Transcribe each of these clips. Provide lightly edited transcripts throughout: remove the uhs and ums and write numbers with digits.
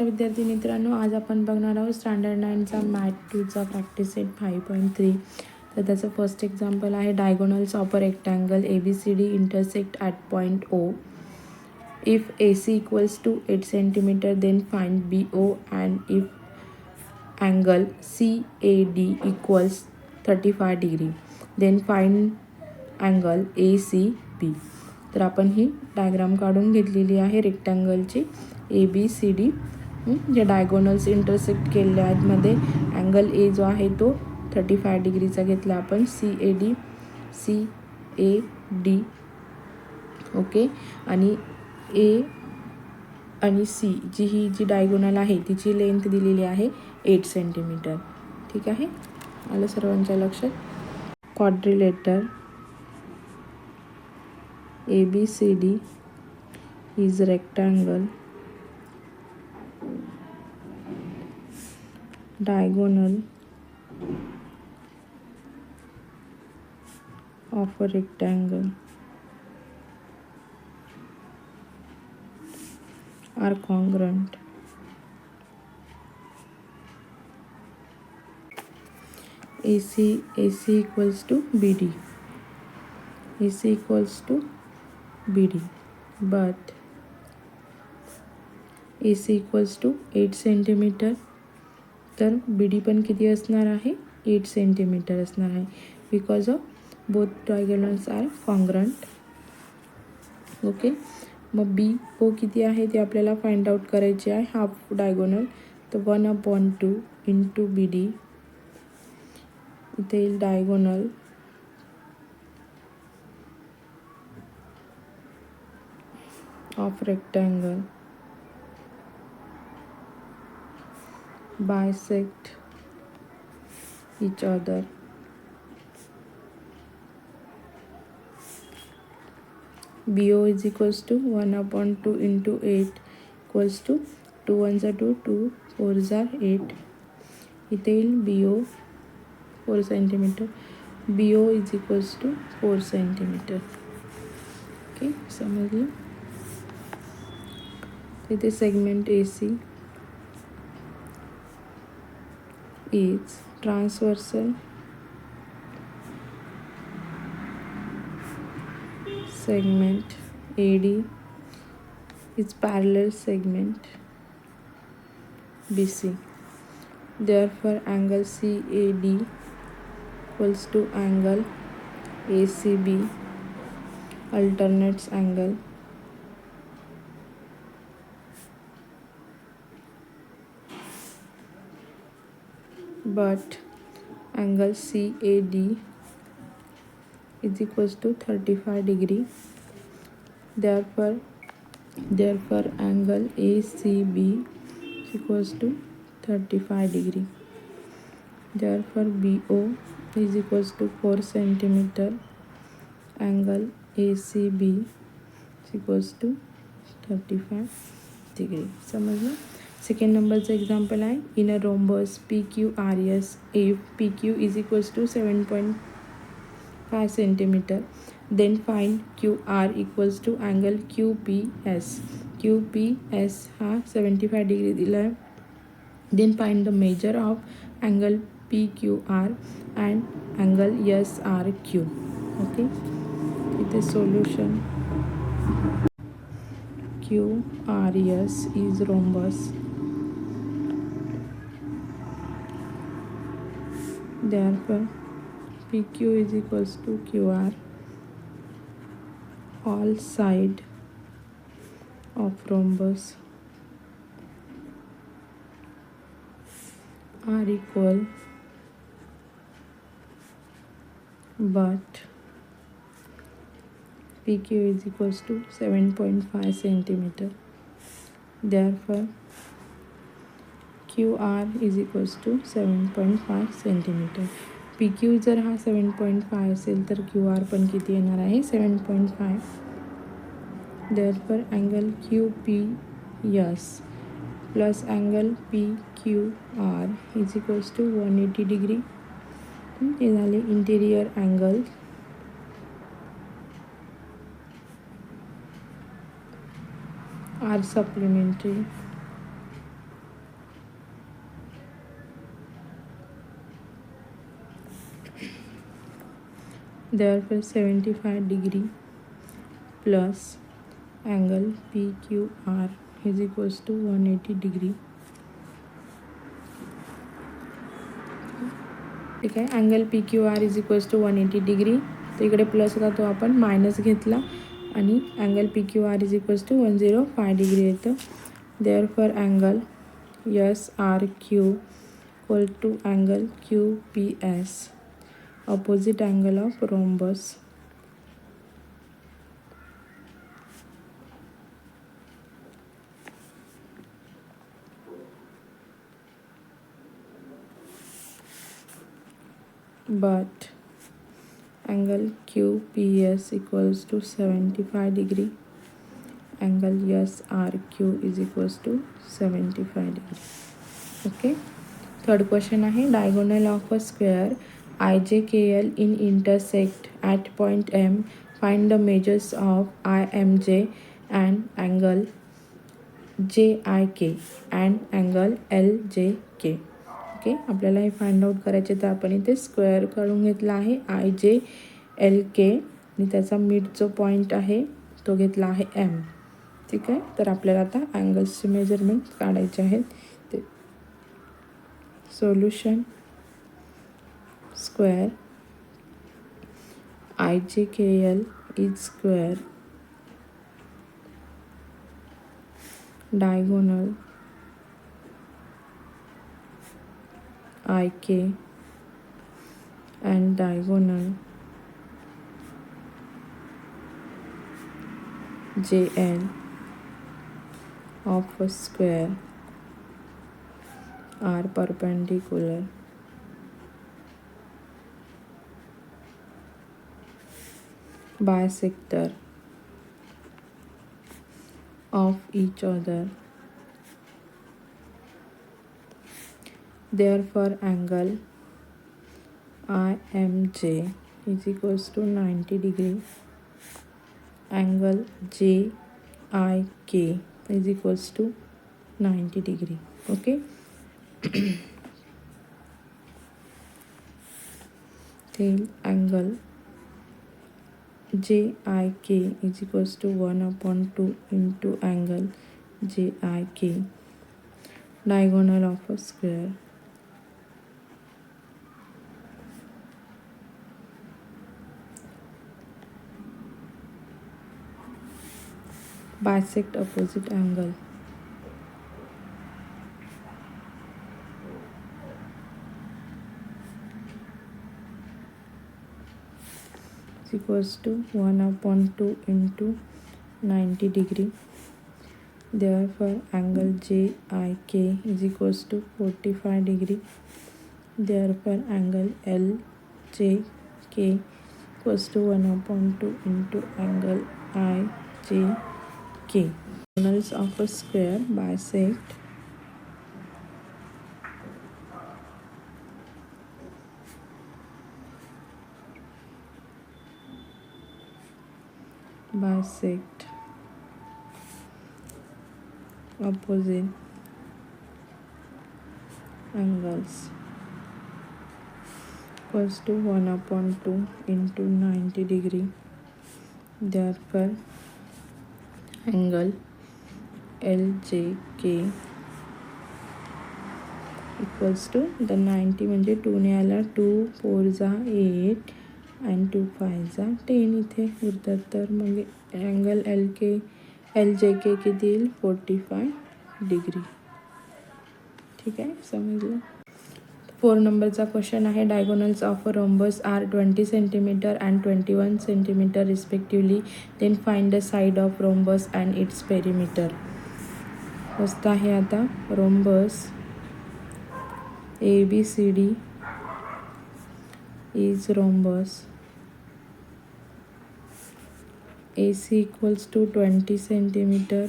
नमस्कार विद्यार्थी मित्रांनो, आज आपण बघणार आहोत स्टँडर्ड 9चा मॅथ 2चा प्रॅक्टिस सेट 5.3. तर त्याचं फर्स्ट एक्झाम्पल आहे diagonals of a rectangle ABCD intersect at point O. If AC equals to 8 centimetre then find BO and if angle CAD equals 35 degree then find angle ACB. तर आपण ही diagram काढून घेतलेली आहे रेक्टँगलची ABCD जे diagonals intersect केलेले आहेत. मध्ये अँगल A जो आहे तो 35 डिग्रीचा घेतला आपण. CAD okay. आणि A आणि C जी डायगोनल आहे तिची लेंथ दिलेली आहे 8 सेंटीमीटर. ठीक आहे, आलं सर्वांच्या लक्षात. Quadrilateral ABCD is rectangle diagonal of a rectangle are congruent. AC equals to BD. AC equals to BD, but AC equals to 8 centimetre. तर BD पण किती असणार आहे? 8 सेंटीमीटर असणार आहे. Because of both diagonals are congruent. Okay. मग BO किती आहे ते आपल्याला फाइंड आउट करायचे आहे. हाफ डायगोनल तर 1/2 इंटू BD. इथे येईल diagonal of rectangle bisect each other. BO is equals to 1/2 into 8 equals to 2 1s are 2, 2 4s are 8. इथे येईल BO 4 centimetre. BO is equals to 4 centimetre. Okay, समजलं. इथे segment AC is transversal segment. AD is parallel segment BC. Therefore angle CAD equals to angle ACB alternates angle but angle CAD is equals to 35 degree. Therefore angle ACB is equals to 35 degree. Therefore BO is equals to 4 centimeter. Angle ACB is equals to 35 degree. समजलं. Second नंबरचं example आहे. In a rhombus PQRS if PQ is equals to 7.5 centimetre then find QR equals to angle QPS. QPS हा 75 degree दिला आहे. then find the measure of angle PQR and angle SRQ. Okay, इथे solution. QRS is rhombus. Therefore PQ is equals to QR. All side of rhombus are equal but PQ is equals to 7.5 centimeter. Therefore QR is equals to 7.5 centimetre. PQ जर हा 7.5 असेल तर QR पण किती येणार आहे? 7.5. Therefore angle QPS plus angle PQR is equals to 180 degree. हे झाले interior angle. are supplementary. Therefore 75 degree plus angle PQR is equals to 180 degree. ठीक आहे. Angle PQR is equals to 180 degree. तर इकडे प्लस होता तो आपण मायनस घेतला आणि angle PQR is equals to 105 degree येतं. Therefore angle SRQ equal to angle QPS, opposite angle of rhombus. But angle QPS equals to 75 degree. Angle SRQ is equals to 75 degree. Okay. Third question आहे diagonal of a square IJKL in intersect at point M. Find the measures of IMJ and angle JIK and angle LJK. Okay. आपल्याला हे find out करायचे, तर आपण इथे square काढून घेतला आहे IJLK आणि त्याचा मिड जो पॉईंट आहे तो घेतला आहे M. ठीक आहे. तर आपल्याला आता अँगल्सचे मेजरमेंट काढायचे आहेत. ते solution square IJKL is square diagonal IK and diagonal JL of a square are perpendicular. Bisector of each other. Therefore angle IMJ is equals to 90 degree. Angle JIK is equals to 90 degree. Okay. Then angle JIK is equals to 1/2 into angle JIK, diagonal of a square. Bisect opposite angle. Is equals to 1/2 into 90 degree. Therefore angle JIK is equals to 45 degree. Therefore angle LJK equals to 1/2 into angle IJK. Diagonals of a square bisect opposite angles equals to 1/2 into 90 degree. Therefore angle LJK equals to the 90 म्हणजे 2 ने आला 2 4 जा 8 आणि 2 5 जा 10 इथे उरतात. तर मग angle LJK किती येईल 45 डिग्री. ठीक आहे. समजलं. 4 नंबरचा क्वेश्चन आहे diagonals of a rhombus are 20 centimetre and 21 centimetre respectively. Then find the side of rhombus and its perimeter. First आहे आता rhombus ABCD is rhombus. AC equals to 20 centimeter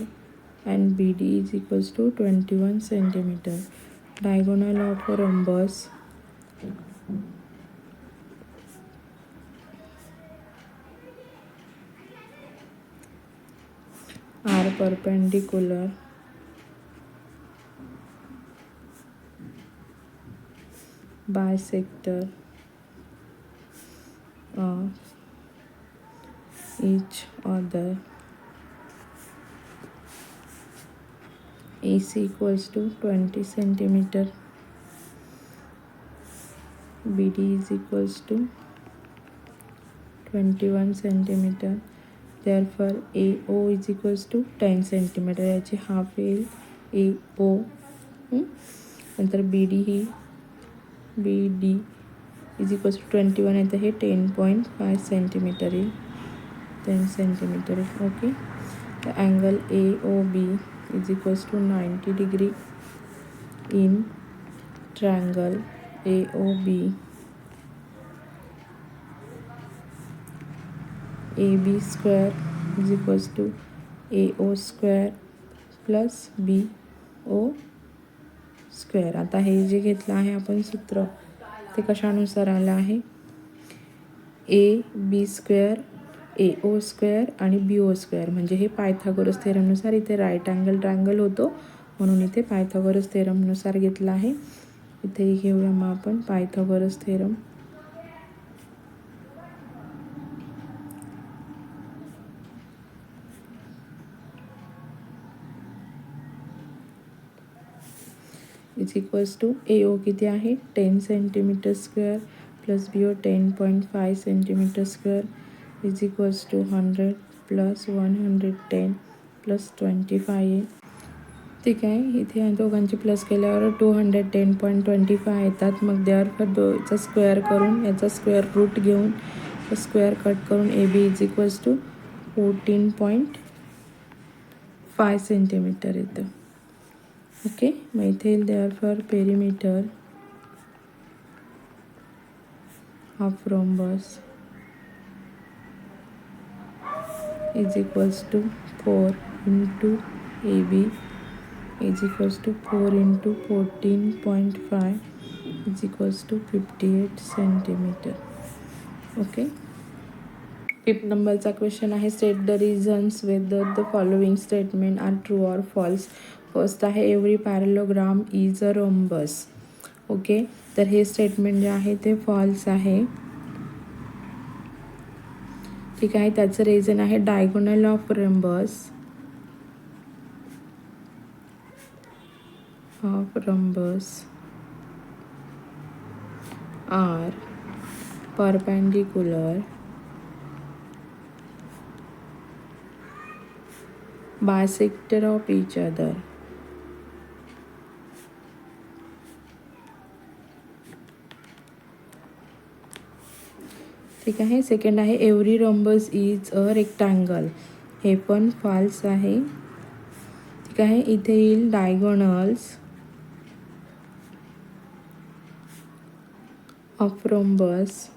and BD is equals to 21 centimeter. Diagonal of a rhombus are perpendicular bisector of each other. AC equals to 20 centimeter. BD is equals to 21 centimeter. Therefore AO is equals to 10 centimeter. याची half येईल AO. नंतर BD he BD is equals to 21 आहे, तर हे 10.5 centimetre येईल. 10 centimetre. Okay. The angle AOB is equals to 90 degree in triangle AOB. AB square is equals to AO square plus BO square. आता हे जे घेतलं आहे आपण सूत्र ते कशानुसार आलं आहे? AB स्क्वेअर AO स्क्वेअर आणि BO स्क्वेअर, म्हणजे हे पायथागोरस थेरमनुसार इथे राईट अँगल ट्रायंगल होतो, म्हणून इथे पायथागोरस थेरमनुसार घेतला आहे. इथे घेऊया मग आपण Pythagoras theorem. Is equals to AO किती आहे? 10 centimetre square plus BO 10.5 centimetre square is equals to 100 plus 110 plus 25 आहे. ठीक आहे. इथे दोघांची प्लस केल्यावर 210.25 येतात. मग याचा स्क्वेअर करून याचा स्क्वेअर रूट घेऊन स्क्वेअर कट करून AB is equals to 14.5 centimetre येतं. ओके. मग इथे येईल therefore perimeter of rhombus is equals to 4 into AB is equals to 4 into 14.5 is equals to 58 centimeter. Okay. 5th नंबरचा क्वेश्चन आहे, state the reasons whether the following statement are true or false. First आहे every parallelogram is a rhombus. Okay. तर हे statement जे आहे ते false आहे. ठीक आहे. त्याचं रिझन आहे diagonal of rhombus are perpendicular bisector of each other. ठीक आहे. सेकंड आहे every rhombus is a rectangle. हे पण फॉल्स आहे. ठीक आहे. इथे येईल diagonals of rhombus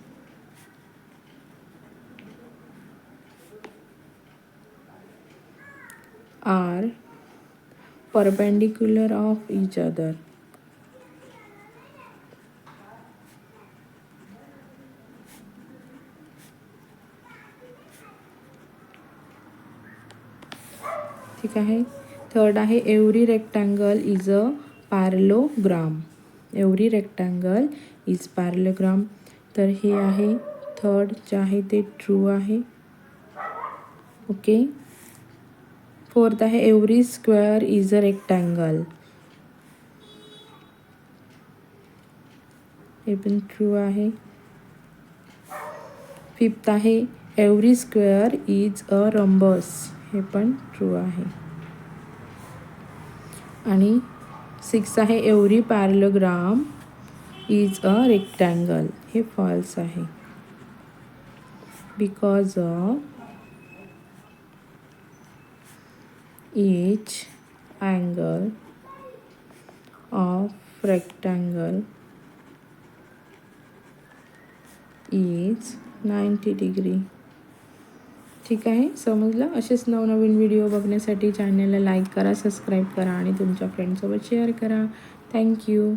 are perpendicular of each other. ठीक आहे. थर्ड आहे every rectangle is a parallelogram. Every rectangle is parallelogram. तर हे आहे थर्ड जे आहे ते ट्रू आहे. ओके. फोर्थ आहे every square is a rectangle. हे पण ट्रू आहे. फिफ्थ आहे every square is a rhombus. हे पण ट्रू आहे. आणि सिक्स आहे every parallelogram is a rectangle. हे फॉल्स आहे. Because of each angle of rectangle is 90 degree. ठीक आहे. समजलं. असेच नवनवीन व्हिडिओ बघण्यासाठी चॅनलला लाईक करा, सबस्क्राईब करा आणि तुमच्या फ्रेंडसोबत शेअर करा. थँक्यू.